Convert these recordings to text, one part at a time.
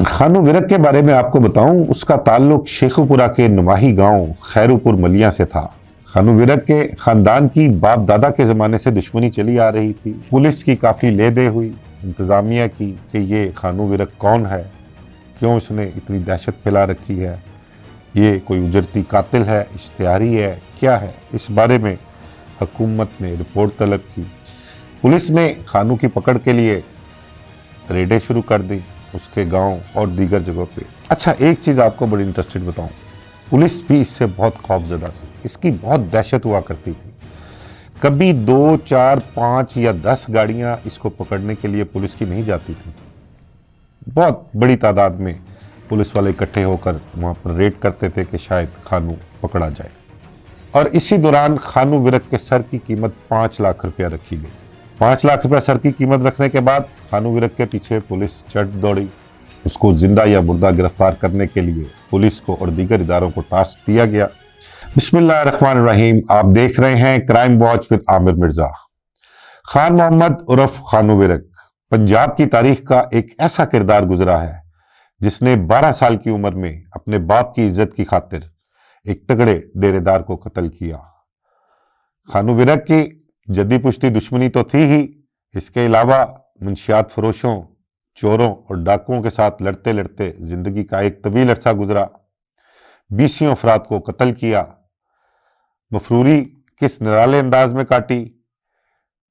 खानू विरक के बारे में आपको बताऊं, उसका ताल्लुक शेखुपुरा के नुमाही गांव खैरुपुर मलिया से था। खानू विरक के खानदान की बाप दादा के ज़माने से दुश्मनी चली आ रही थी। पुलिस की काफ़ी ले-दे हुई इंतज़ामिया की कि ये खानू विरक कौन है, क्यों इसने इतनी दहशत फैला रखी है, ये कोई उजरती कातिल है, इश्तिहारी है, क्या है। इस बारे में हुकूमत ने रिपोर्ट तलब की। पुलिस ने खानू की पकड़ के लिए रेडें शुरू कर दी उसके गांव और दीगर जगहों पे। अच्छा, एक चीज़ आपको बड़ी इंटरेस्टिंग बताऊं, पुलिस भी इससे बहुत खौफजदा सी, इसकी बहुत दहशत हुआ करती थी। कभी 2, 4, 5 या 10 गाड़ियां इसको पकड़ने के लिए पुलिस की नहीं जाती थी। बहुत बड़ी तादाद में पुलिस वाले इकट्ठे होकर वहां पर रेड करते थे कि शायद खानू पकड़ा जाए। और इसी दौरान खानू विरक के सर की कीमत 5 लाख रुपया रखी गई। 5 लाख रुपया सर की कीमत रखने के बाद खानू विरक के पीछे पुलिस चढ़ दौड़ी। उसको जिंदा या मुर्दा गिरफ्तार करने के लिए पुलिस को और दीगर इदारों को टास्क दिया गया। बिस्मिल्लाहिर्रहमानिर्रहीम, आप देख रहे हैं crime watch with Aamir Mirza. Khan Mohammad उर्फ खानू विरक पंजाब की तारीख का एक ऐसा किरदार गुजरा है जिसने 12 साल की उम्र में अपने बाप की इज्जत की खातिर एक तगड़े डेरेदार को कत्ल किया। खानू विरक की जद्दी पुश्ती दुश्मनी तो थी ही, इसके अलावा मुंशियात फरोशों, चोरों और डाकुओं के साथ लड़ते लड़ते जिंदगी का एक तवील अरसा गुजरा। 20 अफराद को कत्ल किया। मफरूरी किस निराले अंदाज में काटी।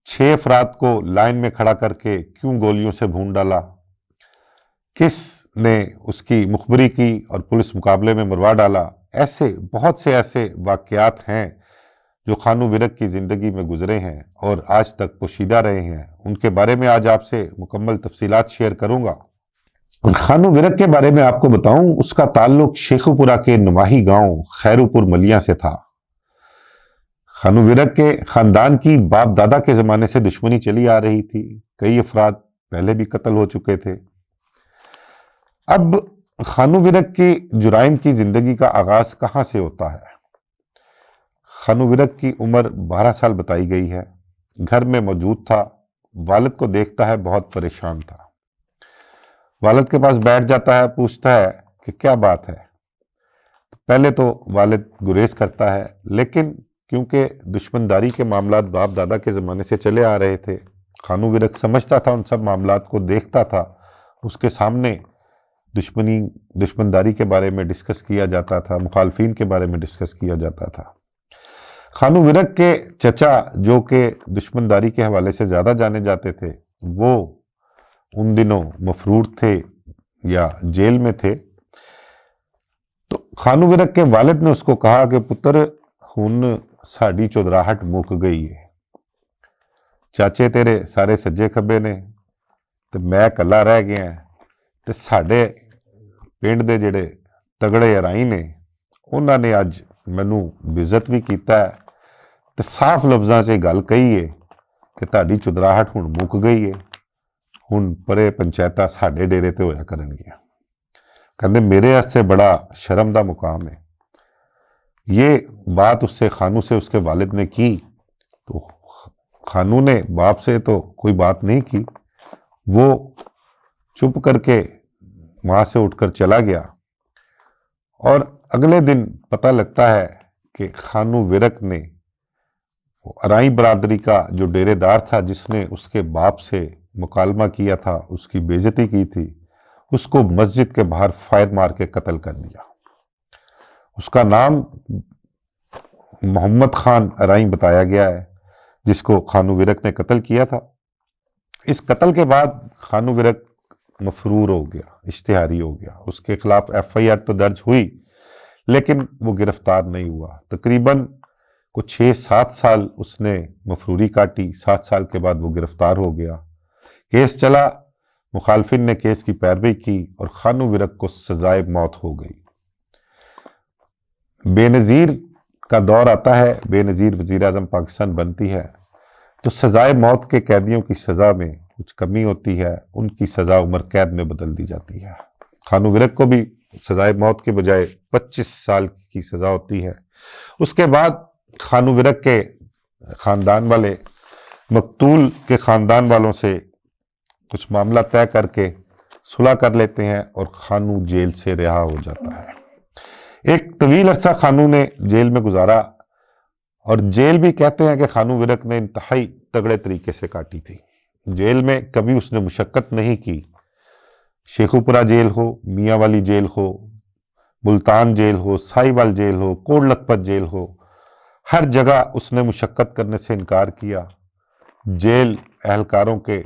6 अफराद को लाइन में खड़ा करके क्यों गोलियों से भून डाला। किस ने उसकी मुखबरी की और पुलिस मुकाबले में मरवा डाला। ऐसे बहुत से ऐसे वाकयात हैं जो खानू विरक की ज़िंदगी में गुजरे हैं और आज तक पोशीदा रहे हैं। उनके बारे में आज आपसे मुकम्मल तफसीलात शेयर करूंगा। खानू विरक के बारे में आपको बताऊं, उसका ताल्लुक शेखुपुरा के नुमाही गांव खैरुपुर मलिया से था। खानू विरक के खानदान की बाप दादा के ज़माने से दुश्मनी चली आ रही थी। कई अफराद पहले भी कत्ल हो चुके थे। अब खानू विरक की जुराइम की ज़िंदगी का आगाज़ कहाँ से होता है। खानू विरक की उम्र 12 साल बताई गई है। घर में मौजूद था। वालिद को देखता है, बहुत परेशान था। वालिद के पास बैठ जाता है, पूछता है कि क्या बात है। पहले तो वालिद गुरेज करता है, लेकिन क्योंकि दुश्मनदारी के मामलात बाप दादा के ज़माने से चले आ रहे थे, खानू विरक समझता था, उन सब मामलात को देखता था। उसके सामने दुश्मनदारी के बारे में डिस्कस किया जाता था, मुखालफिन के बारे में डिस्कस किया जाता था। खानू विरक के चचा, जो कि दुश्मनदारी के हवाले से ज़्यादा जाने जाते थे, वो उन दिनों मफरूर थे या जेल में थे। तो खानू विरक के वालिद ने उसको कहा कि पुत्र, हुन साड़ी चौधराहट मुक गई है। चाचे तेरे सारे सज्जे खब्बे ने ते मैं कला रह गया। ते साडे पिंड दे जिहड़े तगड़े अराई ने, उन्होंने अज मैनू बेइज्जत भी किया है ते साफ लफ्ज़ां 'च गल कही है कि तुहाडी चुदराहट हुण मुक गई है, हुण परे पंचायतां साडे डेरे ते होया करनगियां। कहंदे मेरे वास्ते बड़ा शर्म दा मुकाम है। ये बात उससे खानू से उसके वालिद ने की तो खानू ने बाप से तो कोई बात नहीं की। वो चुप करके वहां से उठकर चला गया और अगले दिन पता लगता है कि खानू विरक ने अराई बरादरी का जो डेरेदार था, जिसने उसके बाप से मुकालमा किया था, उसकी बेइज्जती की थी, उसको मस्जिद के बाहर फायर मार के कत्ल कर दिया। उसका नाम मोहम्मद खान अराई बताया गया है, जिसको खानू विरक ने कत्ल किया था। इस कत्ल के बाद खानू विरक मफरूर हो गया, इश्तिहारी हो गया। उसके खिलाफ FIR तो दर्ज हुई, लेकिन वो गिरफ्तार नहीं हुआ। तकरीबन कुछ 6-7 साल उसने मफरूरी काटी। 7 साल के बाद वो गिरफ्तार हो गया। केस चला, मुखालफिन ने केस की पैरवी की और खानू विरक को सजाए मौत हो गई। बेनज़ीर का दौर आता है, बेनज़ीर वज़ीर आज़म पाकिस्तान बनती है, तो सजाए मौत के कैदियों की सज़ा में कुछ कमी होती है, उनकी सज़ा उम्र कैद में बदल दी जाती है। खानू विरक को भी सजाए मौत के बजाय 25 साल की सज़ा होती है। उसके बाद खानू विरक के ख़ानदान वाले मकतूल के ख़ानदान वालों से कुछ मामला तय करके सुलह कर लेते हैं और खानू जेल से रिहा हो जाता है। एक तवील अरसा खानू ने जेल में गुजारा और जेल भी कहते हैं कि खानू विरक ने इंतहाई तगड़े तरीके से काटी थी। जेल में कभी उसने मुशक्कत नहीं की। शेखुपुरा जेल हो, मियाँ वाली जेल हो, मुल्तान जेल हो, साहिवाल जेल हो, कोट लखपत जेल हो, हर जगह उसने मुशक्कत करने से इनकार किया। जेल एहलकारों के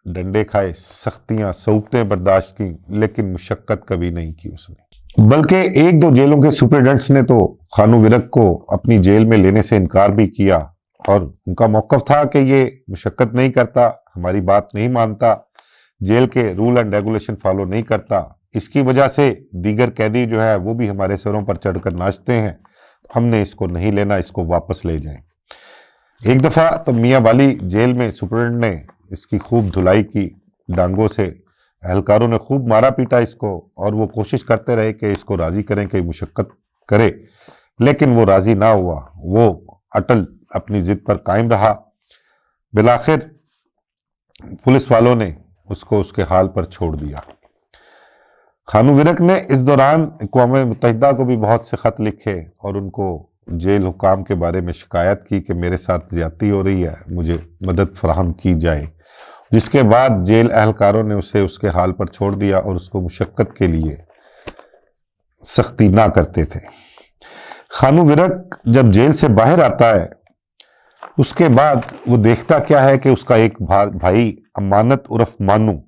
डंडे खाए, सख्तियां सऊकतें बर्दाश्त की, लेकिन मुशक्कत कभी नहीं की उसने। बल्कि एक दो जेलों के सुपरिटेंडेंट्स ने तो खानू विरक को अपनी जेल में लेने से इनकार भी किया और उनका मौक़िफ़ था कि ये मुशक्कत नहीं करता, हमारी बात नहीं मानता, जेल के रूल एंड रेगुलेशन फॉलो नहीं करता, इसकी वजह से दीगर कैदी जो है वो भी हमारे सरों पर चढ़कर नाचते हैं, हमने इसको नहीं लेना, इसको वापस ले जाएं। एक दफ़ा तो मियाँ वाली जेल में सुपरिटेंडेंट ने इसकी खूब धुलाई की डांगों से, एहलकारों ने खूब मारा पीटा इसको और वो कोशिश करते रहे कि इसको राज़ी करें कि मुशक्कत करे, लेकिन वो राज़ी ना हुआ। वो अटल अपनी जिद पर कायम रहा। बिलाखिर पुलिस वालों ने उसको उसके हाल पर छोड़ दिया। खानू विरक ने इस दौरान अक़वाम मुत्तहिदा को भी बहुत से ख़त लिखे और उनको जेल हुकाम के बारे में शिकायत की कि मेरे साथ ज़्यादती हो रही है, मुझे मदद फराहम की जाए, जिसके बाद जेल एहलकारों ने उसे उसके हाल पर छोड़ दिया और उसको मुशक्कत के लिए सख्ती ना करते थे। खानू विरक जब जेल से बाहर आता है उसके बाद वो देखता क्या है कि उसका एक भाई अमानत उर्फ मानू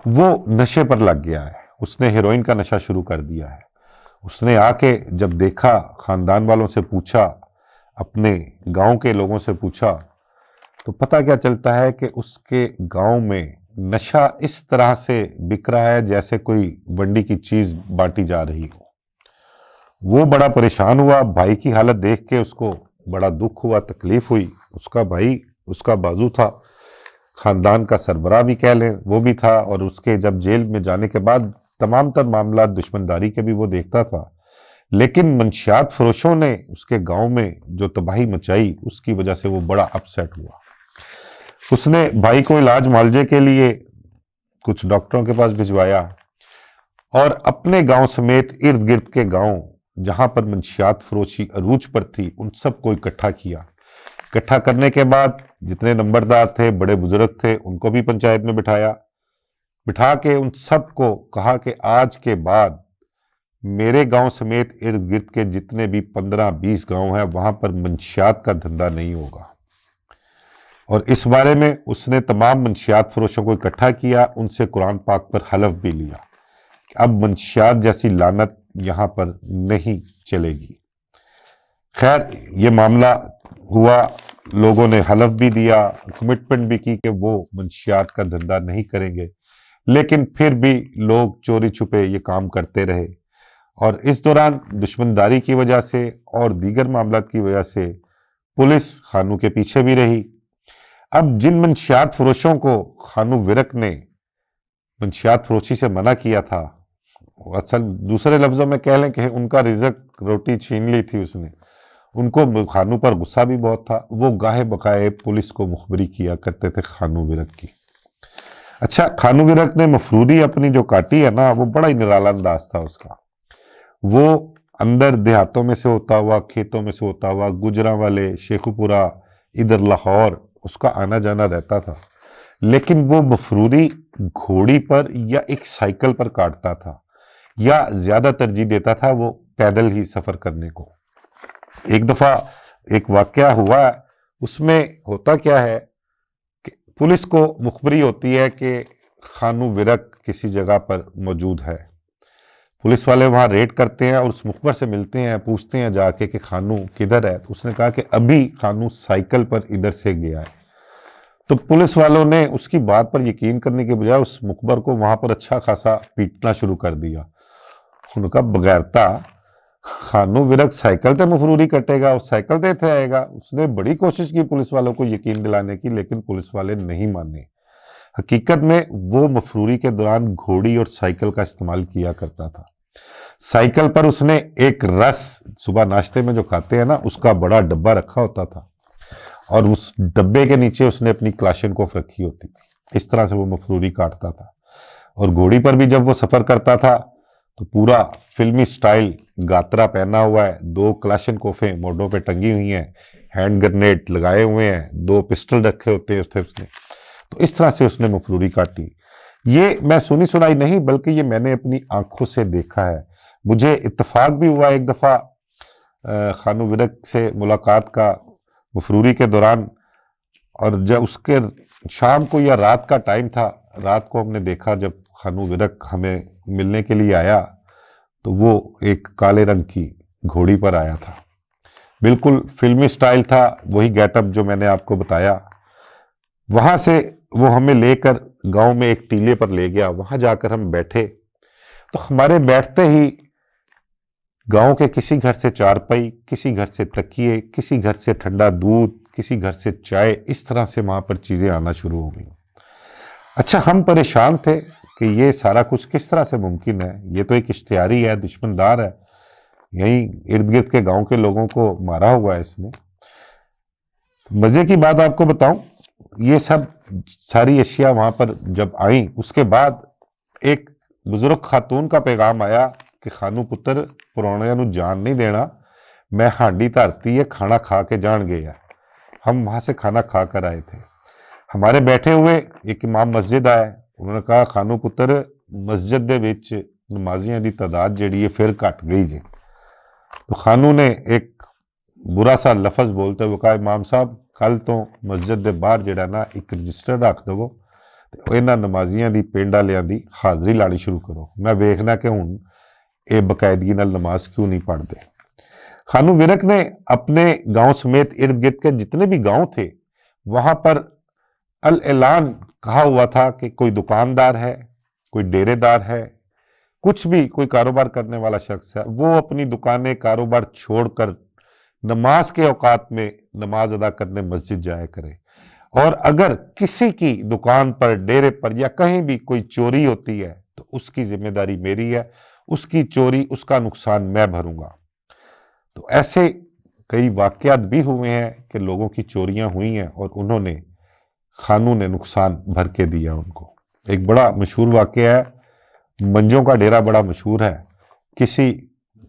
वो नशे पर लग गया है। उसने हेरोइन का नशा शुरू कर दिया है। उसने आके जब देखा, खानदान वालों से पूछा, अपने गांव के लोगों से पूछा, तो पता क्या चलता है कि उसके गांव में नशा इस तरह से बिक रहा है जैसे कोई वंडी की चीज बांटी जा रही हो। वो बड़ा परेशान हुआ। भाई की हालत देख के उसको बड़ा दुख हुआ, तकलीफ हुई। उसका भाई उसका बाजू था, खानदान का सरबराह भी कह लें वो भी था, और उसके जब जेल में जाने के बाद तमाम तर मामला दुश्मनदारी के भी वो देखता था। लेकिन मंशियात फरोशों ने उसके गांव में जो तबाही मचाई उसकी वजह से वो बड़ा अपसेट हुआ। उसने भाई को इलाज मुआवजे के लिए कुछ डॉक्टरों के पास भिजवाया और अपने गांव समेत इर्द गिर्द के गांव जहां पर मंशियात फरोशी अरूज पर थी उन सबको इकट्ठा किया। इकट्ठा करने के बाद जितने नंबरदार थे, बड़े बुजुर्ग थे, उनको भी पंचायत में बिठाया। बिठा के उन सबको कहा कि आज के बाद मेरे गांव समेत इर्द गिर्द के जितने भी 15-20 गांव हैं वहां पर मंशियात का धंधा नहीं होगा। और इस बारे में उसने तमाम मंशियात फरोशों को इकट्ठा किया, उनसे कुरान पाक पर हलफ भी लिया कि अब मंशियात जैसी लानत यहां पर नहीं चलेगी। खैर ये मामला हुआ, लोगों ने हलफ भी दिया, कमिटमेंट भी की कि वो मंशियात का धंधा नहीं करेंगे, लेकिन फिर भी लोग चोरी छुपे ये काम करते रहे। और इस दौरान दुश्मनदारी की वजह से और दीगर मामलात की वजह से पुलिस खानू के पीछे भी रही। अब जिन मंशियात फरोशों को खानू विरक ने मंशियात फरोशी से मना किया था, असल दूसरे लफ्जों में कह लें कि उनका रिजक रोटी छीन ली थी उसने, उनको खानू पर गुस्सा भी बहुत था। वो गाहे बकाए पुलिस को मुखबरी किया करते थे खानू विरक की। अच्छा, खानू विरक ने मफरूरी अपनी जो काटी है ना, वो बड़ा ही निराला अंदाज था उसका। वो अंदर देहातों में से होता हुआ, खेतों में से होता हुआ, गुजरांवाले, शेखुपुरा, इधर लाहौर उसका आना जाना रहता था। लेकिन वो मफरूरी घोड़ी पर या एक साइकिल पर काटता था, या ज्यादा तरजीह देता था वो पैदल ही सफर करने को। एक दफा एक वाकया हुआ, उसमें होता क्या है कि पुलिस को मुखबरी होती है कि खानू विरक किसी जगह पर मौजूद है। पुलिस वाले वहां रेड करते हैं और उस मुखबर से मिलते हैं, पूछते हैं जाके कि खानू किधर है। तो उसने कहा कि अभी खानू साइकिल पर इधर से गया है। तो पुलिस वालों ने उसकी बात पर यकीन करने के बजाय उस मुखबर को वहां पर अच्छा खासा पीटना शुरू कर दिया। उनका बगैरता खानू विरक साइकिल ते मफरूरी कटेगा और साइकिल ते थे आएगा। उसने बड़ी कोशिश की पुलिस वालों को यकीन दिलाने की, लेकिन पुलिस वाले नहीं माने। हकीकत में वो मफरूरी के दौरान घोड़ी और साइकिल का इस्तेमाल किया करता था। साइकिल पर उसने एक रस, सुबह नाश्ते में जो खाते हैं ना, उसका बड़ा डब्बा रखा होता था और उस डब्बे के नीचे उसने अपनी क्लाशनकोफ रखी होती थी। इस तरह से वो मफरूरी काटता था। और घोड़ी पर भी जब वो सफर करता था तो पूरा फिल्मी स्टाइल, गात्रा पहना हुआ है, 2 क्लाशनकोफे मोढों पे टंगी हुई हैं, हैंड ग्रेनेड लगाए हुए हैं, 2 पिस्टल रखे होते हैं उसने। तो इस तरह से उसने मफरूरी काटी। ये मैं सुनी सुनाई नहीं, बल्कि ये मैंने अपनी आंखों से देखा है। मुझे इत्तेफाक भी हुआ एक दफा खानू विरक से मुलाकात का मफरूरी के दौरान, और जब उसके शाम को या रात का टाइम था, रात को हमने देखा जब खानू विरक हमें मिलने के लिए आया तो वो एक काले रंग की घोड़ी पर आया था। बिल्कुल फिल्मी स्टाइल था, वही गेटअप जो मैंने आपको बताया। वहां से वो हमें लेकर गांव में एक टीले पर ले गया। वहां जाकर हम बैठे तो हमारे बैठते ही गांव के किसी घर से चारपाई, किसी घर से तकिए, किसी घर से ठंडा दूध, किसी घर से चाय, इस तरह से वहां पर चीजें आना शुरू हो गई। अच्छा, हम परेशान थे कि ये सारा कुछ किस तरह से मुमकिन है। ये तो एक इश्तिहारी है, दुश्मनदार है, यहीं इर्द गिर्द के गांव के लोगों को मारा हुआ है इसने। मजे की बात आपको बताऊं, ये सब सारी अशिया वहां पर जब आई, उसके बाद एक बुजुर्ग खातून का पैगाम आया कि खानू पुत्र पुराणिया नू जान नहीं देना, मैं हांडी धरती है, खाना खा के जान गया। हम वहां से खाना खा कर आए थे। हमारे बैठे हुए एक इमाम मस्जिद आए, उन्होंने कहा खानू पुत्र मस्जिद दे विच नमाजियां दी तादाद जिहड़ी है फिर घट गई जी। तो खानू ने एक बुरा सा लफज बोलते हुए कहा, इमाम साहब कल तो मस्जिद के बाहर जिहड़ा ना एक रजिस्टर रख दवो ते इन्हां नमाजियां दी पिंड वालियां दी हाज़री लानी शुरू करो, मैं वेखना कि हुण ये बकायदगी नाल नमाज क्यों नहीं पढ़ते। खानू विरक ने अपने गांव समेत इर्द गिर्द के जितने भी गांव थे वहां पर अल ऐलान कहा हुआ था कि कोई दुकानदार है, कोई डेरेदार है, कुछ भी कोई कारोबार करने वाला शख्स है, वो अपनी दुकानें कारोबार छोड़कर नमाज के औकात में नमाज अदा करने मस्जिद जाया करे। और अगर किसी की दुकान पर, डेरे पर या कहीं भी कोई चोरी होती है तो उसकी जिम्मेदारी मेरी है, उसकी चोरी, उसका नुकसान मैं भरूंगा। तो ऐसे कई वाकयात भी हुए हैं कि लोगों की चोरियां हुई हैं और उन्होंने, खानू ने नुकसान भर के दिया उनको। एक बड़ा मशहूर वाकया है, मंजों का डेरा बड़ा मशहूर है। किसी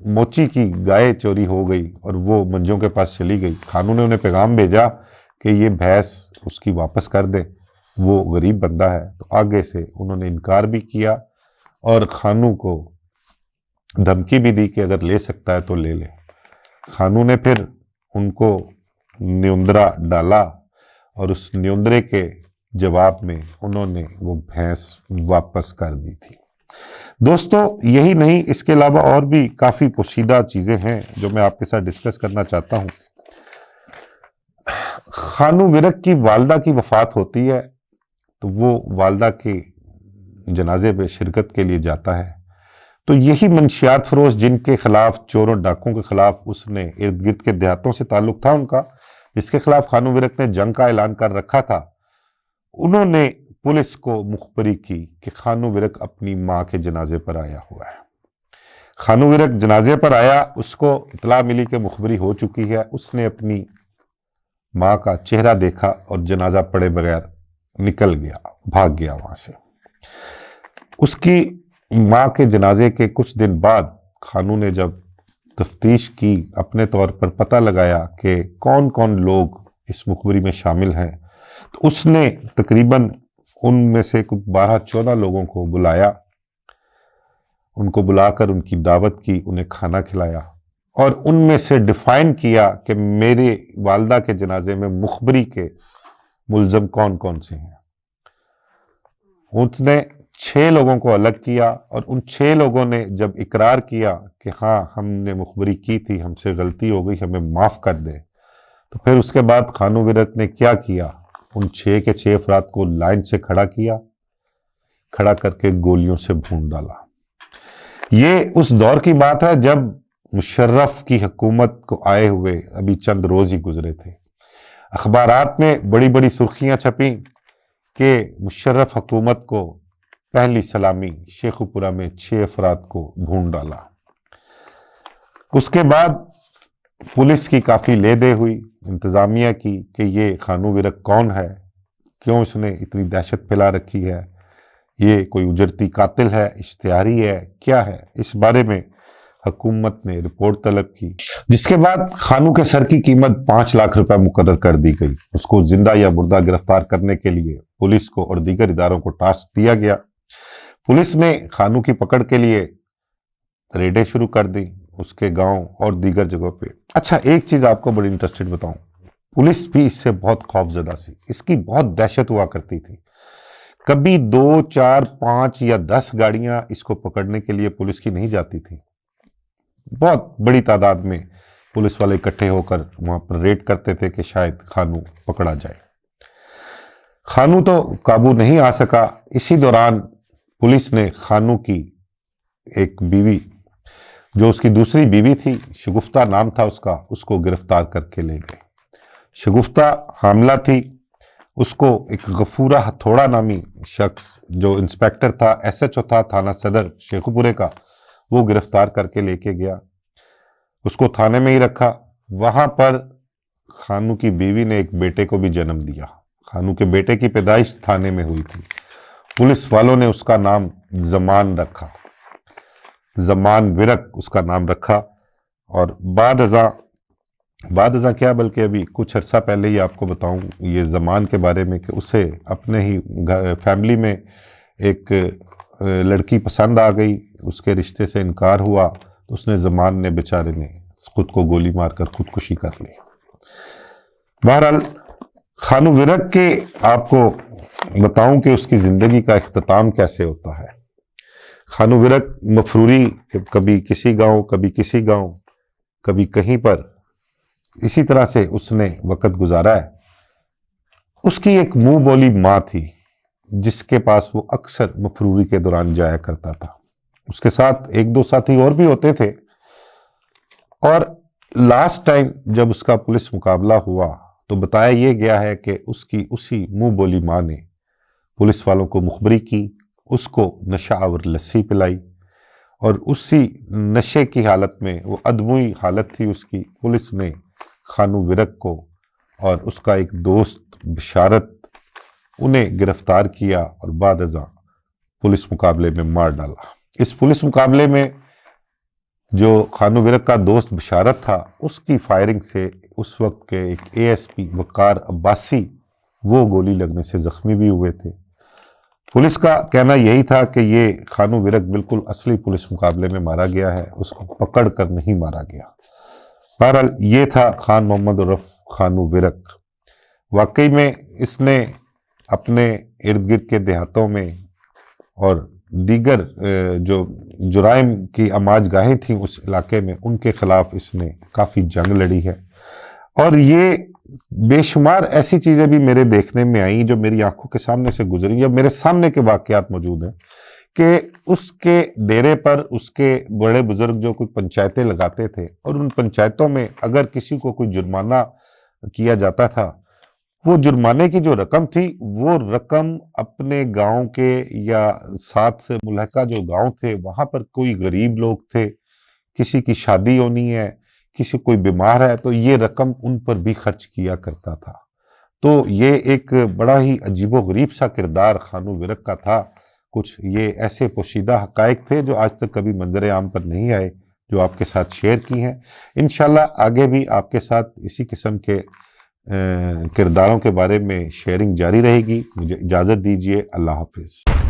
मोची की गाय चोरी हो गई और वो मंजों के पास चली गई। खानू ने उन्हें पैगाम भेजा कि ये भैंस उसकी वापस कर दे, वो गरीब बंदा है। तो आगे से उन्होंने इनकार भी किया और खानू को धमकी भी दी कि अगर ले सकता है तो ले ले। खानू ने फिर उनको न्योंदरा डाला और उस न्योंदरे के जवाब में उन्होंने वो भैंस वापस कर दी थी। दोस्तों, यही नहीं, इसके अलावा और भी काफी पोशीदा चीजें हैं जो मैं आपके साथ डिस्कस करना चाहता हूं। खानू विरक की वालदा की वफात होती है तो वो वालदा के जनाजे पे शिरकत के लिए जाता है। तो यही मंशियात फरोश जिनके खिलाफ, चोरों डाकों के खिलाफ उसने, इर्द गिर्द के देहातों से ताल्लुक था उनका, जिसके खिलाफ खानू विरक ने जंग का ऐलान कर रखा था, उन्होंने पुलिस को मुखबरी की कि खानू विरक अपनी मां के जनाजे पर आया हुआ है। खानू विरक जनाजे पर आया, उसको इतला मिली कि मुखबरी हो चुकी है। उसने अपनी मां का चेहरा देखा और जनाजा पड़े बगैर निकल गया, भाग गया वहां से। उसकी मां के जनाजे के कुछ दिन बाद खानू ने जब तफ्तीश की, अपने तौर पर पता लगाया कि कौन कौन लोग इस मुखबरी में शामिल हैं, तो उसने तकरीबन उनमें से कुछ 12-14 लोगों को बुलाया। उनको बुलाकर उनकी दावत की, उन्हें खाना खिलाया और उनमें से डिफाइन किया कि मेरे वालदा के जनाजे में मुखबरी के मुल्जम कौन कौन से हैं। उसने 6 लोगों को अलग किया और उन 6 लोगों ने जब इकरार किया कि हाँ हमने मुखबरी की थी, हमसे गलती हो गई, हमें माफ कर दे, तो फिर उसके बाद खानू विरक ने क्या किया, उन 6 के 6 अफराद को लाइन से खड़ा किया, खड़ा करके गोलियों से भून डाला। ये उस दौर की बात है जब मुशर्रफ की हुकूमत को आए हुए अभी चंद रोज ही गुजरे थे। अखबारात में बड़ी बड़ी सुर्खियां छपी कि मुशर्रफ हुकूमत को पहली सलामी, शेखुपुरा में 6 अफराद को भून डाला। उसके बाद पुलिस की काफी लेदे हुई, इंतजामिया की, कि ये खानू विरक कौन है, क्यों इसने इतनी दहशत फैला रखी है, ये कोई उजरती कातिल है, इश्तिहारी है, क्या है? इस बारे में हुकूमत ने रिपोर्ट तलब की, जिसके बाद खानू के सर की कीमत 5 लाख रुपए मुकर्रर कर दी गई। उसको जिंदा या मुर्दा गिरफ्तार करने के लिए पुलिस को और दीगर इदारों को टास्क दिया गया। पुलिस ने खानू की पकड़ के लिए रेडें शुरू कर दी उसके गांव और दीगर जगहों पे। अच्छा, एक चीज आपको बड़ी इंटरेस्टेड बताऊं, पुलिस भी इससे बहुत खौफजदा सी, इसकी बहुत दहशत हुआ करती थी। कभी 2, 4, 5 या 10 गाड़ियां इसको पकड़ने के लिए पुलिस की नहीं जाती थी। बहुत बड़ी तादाद में पुलिस वाले इकट्ठे होकर वहां पर रेड करते थे कि शायद खानू पकड़ा जाए। खानू तो काबू नहीं आ सका। इसी दौरान पुलिस ने खानू की एक बीवी, जो उसकी दूसरी बीवी थी, शगुफ्ता नाम था उसका, उसको गिरफ्तार करके ले गए। शगुफ्ता हामला थी। उसको एक गफूरा हथौड़ा नामी शख्स, जो इंस्पेक्टर था, SHO था थाना सदर शेखुपुरे का, वो गिरफ्तार करके लेके गया। उसको थाने में ही रखा। वहां पर खानू की बीवी ने एक बेटे को भी जन्म दिया। खानू के बेटे की पैदाइश थाने में हुई थी। पुलिस वालों ने उसका नाम जमान रखा, जमान विरक उसका नाम रखा। और बाद अज़ा क्या, बल्कि अभी कुछ अर्सा पहले ही आपको बताऊं ये जमान के बारे में कि उसे अपने ही फैमिली में एक लड़की पसंद आ गई, उसके रिश्ते से इनकार हुआ, तो उसने जमान ने बेचारे ने खुद को गोली मारकर खुदकुशी कर ली। बहरहाल खानू विरक के आपको बताऊं कि उसकी जिंदगी का इख्तिताम कैसे होता है। खानू विरक मफरूरी, कभी किसी गांव, कभी किसी गांव, कभी कहीं पर, इसी तरह से उसने वक्त गुजारा है। उसकी एक मुंह बोली माँ थी जिसके पास वो अक्सर मफरूरी के दौरान जाया करता था। उसके साथ 1-2 साथी और भी होते थे। और लास्ट टाइम जब उसका पुलिस मुकाबला हुआ तो बताया यह गया है कि उसकी उसी मुंह बोली माँ ने पुलिस वालों को मुखबरी की, उसको नशा आवर लस्सी पिलाई, और उसी नशे की हालत में, वो अदमुई हालत थी उसकी, पुलिस ने खानू विरक को और उसका एक दोस्त बिशारत, उन्हें गिरफ्तार किया और बाद अज़ा पुलिस मुकाबले में मार डाला। इस पुलिस मुकाबले में जो खानू विरक का दोस्त बिशारत था, उसकी फायरिंग से उस वक्त के एक ASP वकार अब्बासी, वो गोली लगने से जख्मी भी हुए थे। पुलिस का कहना यही था कि ये खानू विरक बिल्कुल असली पुलिस मुकाबले में मारा गया है, उसको पकड़ कर नहीं मारा गया। बहरहाल ये था खान मोहम्मद उर्फ खानू विरक। वाकई में इसने अपने इर्द गिर्द के देहातों में और दीगर जो जुराइम की आमाज गाहें थीं उस इलाके में, उनके खिलाफ इसने काफ़ी जंग लड़ी है। और ये बेशुमार ऐसी चीज़ें भी मेरे देखने में आई जो मेरी आंखों के सामने से गुजरी, या मेरे सामने के वाकयात मौजूद हैं कि उसके डेरे पर उसके बड़े बुजुर्ग जो कोई पंचायतें लगाते थे, और उन पंचायतों में अगर किसी को कोई जुर्माना किया जाता था, वो जुर्माने की जो रकम थी, वो रकम अपने गांव के या साथ से मुल्हका जो गांव थे, वहां पर कोई गरीब लोग थे, किसी की शादी होनी है, किसी कोई बीमार है, तो ये रकम उन पर भी खर्च किया करता था। तो ये एक बड़ा ही अजीबोगरीब सा किरदार खानू विरक का था। कुछ ये ऐसे पोशीदा हकायक थे जो आज तक कभी मंजर आम पर नहीं आए, जो आपके साथ शेयर की हैं। इंशाल्लाह आगे भी आपके साथ इसी किस्म के किरदारों के बारे में शेयरिंग जारी रहेगी। मुझे इजाज़त दीजिए। अल्लाह हाफिज़।